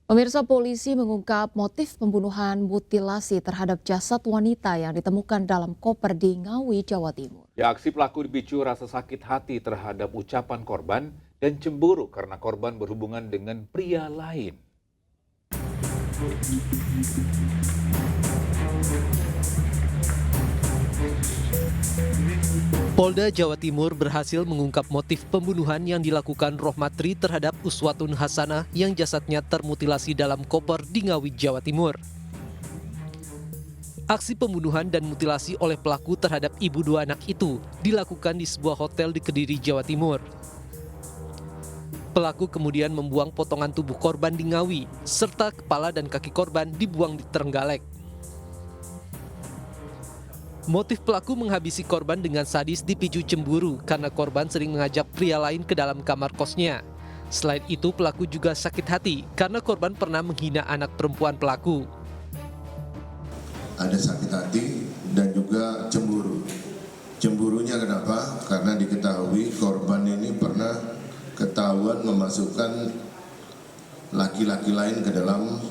Pemirsa, polisi mengungkap motif pembunuhan mutilasi terhadap jasad wanita yang ditemukan dalam koper di Ngawi, Jawa Timur. Ya, aksi pelaku dipicu rasa sakit hati terhadap ucapan korban dan cemburu karena korban berhubungan dengan pria lain. Polda Jawa Timur berhasil mengungkap motif pembunuhan yang dilakukan Rohmatri terhadap Uswatun Hasanah yang jasadnya termutilasi dalam koper di Ngawi, Jawa Timur. Aksi pembunuhan dan mutilasi oleh pelaku terhadap ibu dua anak itu dilakukan di sebuah hotel di Kediri, Jawa Timur. Pelaku kemudian membuang potongan tubuh korban di Ngawi, serta kepala dan kaki korban dibuang di Trenggalek. Motif pelaku menghabisi korban dengan sadis dipicu cemburu karena korban sering mengajak pria lain ke dalam kamar kosnya. Selain itu, pelaku juga sakit hati karena korban pernah menghina anak perempuan pelaku. Ada sakit hati dan juga cemburu. Cemburunya kenapa? Karena diketahui korban ini pernah ketahuan memasukkan laki-laki lain ke dalam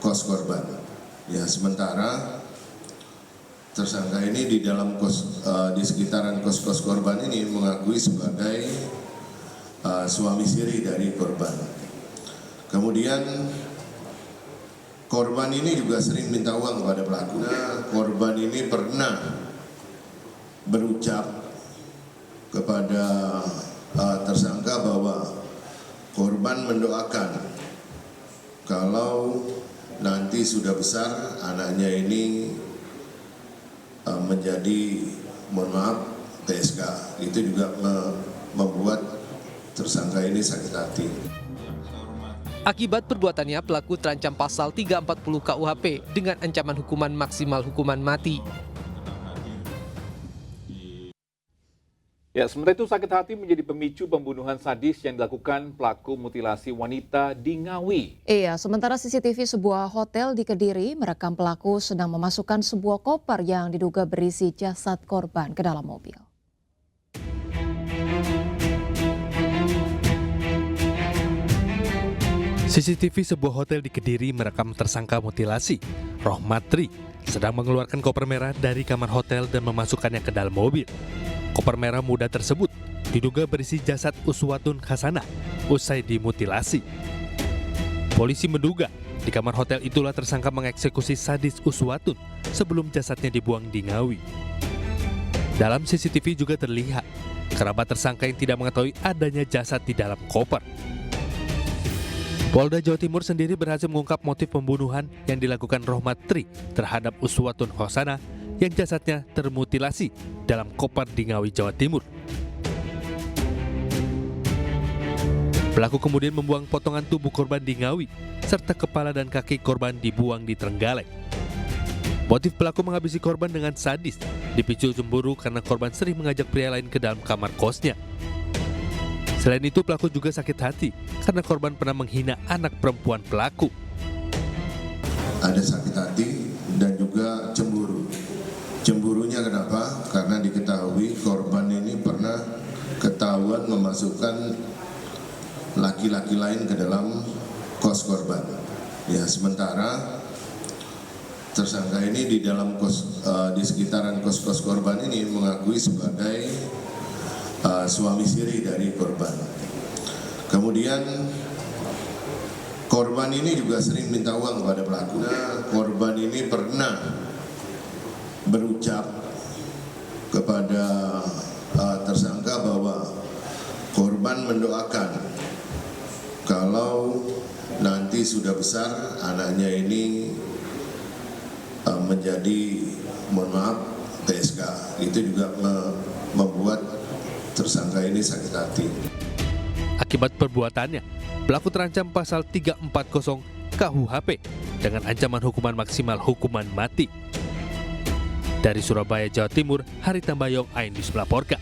kos korban. Ya, sementara tersangka ini di dalam di sekitaran kos-kos korban ini mengakui sebagai suami siri dari korban. Kemudian korban ini juga sering minta uang kepada pelaku. Nah, korban ini pernah berucap kepada tersangka bahwa korban mendoakan kalau nanti sudah besar anaknya ini menjadi, mohon maaf, TSK. Itu juga membuat tersangka ini sakit hati. Akibat perbuatannya, pelaku terancam pasal 340 KUHP dengan ancaman hukuman maksimal hukuman mati. Ya, sementara itu sakit hati menjadi pemicu pembunuhan sadis yang dilakukan pelaku mutilasi wanita di Ngawi. Iya, sementara CCTV sebuah hotel di Kediri merekam pelaku sedang memasukkan sebuah koper yang diduga berisi jasad korban ke dalam mobil. CCTV sebuah hotel di Kediri merekam tersangka mutilasi, Rohmatri, sedang mengeluarkan koper merah dari kamar hotel dan memasukkannya ke dalam mobil. Koper merah muda tersebut diduga berisi jasad Uswatun Hasanah usai dimutilasi. Polisi menduga di kamar hotel itulah tersangka mengeksekusi sadis Uswatun sebelum jasadnya dibuang di Ngawi. Dalam CCTV juga terlihat kerabat tersangka yang tidak mengetahui adanya jasad di dalam koper. Polda Jawa Timur sendiri berhasil mengungkap motif pembunuhan yang dilakukan Rohmatri terhadap Uswatun Hasanah yang jasadnya termutilasi dalam koper di Ngawi, Jawa Timur. Pelaku kemudian membuang potongan tubuh korban di Ngawi, serta kepala dan kaki korban dibuang di Trenggalek. Motif pelaku menghabisi korban dengan sadis, dipicu cemburu karena korban sering mengajak pria lain ke dalam kamar kosnya. Selain itu, pelaku juga sakit hati karena korban pernah menghina anak perempuan pelaku. Ada sakit hati dan juga cemburu. Cemburunya kenapa? Karena diketahui korban ini pernah ketahuan memasukkan laki-laki lain ke dalam kos korban. Ya, sementara tersangka ini di dalam di sekitaran kos-kos korban ini mengakui sebagai suami siri dari korban. Kemudian korban ini juga sering minta uang kepada pelaku. Nah, korban ini pernah berucap kepada tersangka bahwa korban mendoakan kalau nanti sudah besar anaknya ini menjadi, mohon maaf, TSK. Itu juga membuat tersangka ini sakit hati. Akibat perbuatannya, pelaku terancam pasal 340 KUHP dengan ancaman hukuman maksimal hukuman mati. Dari Surabaya, Jawa Timur, Hari Tambayong, Ain News melaporkan.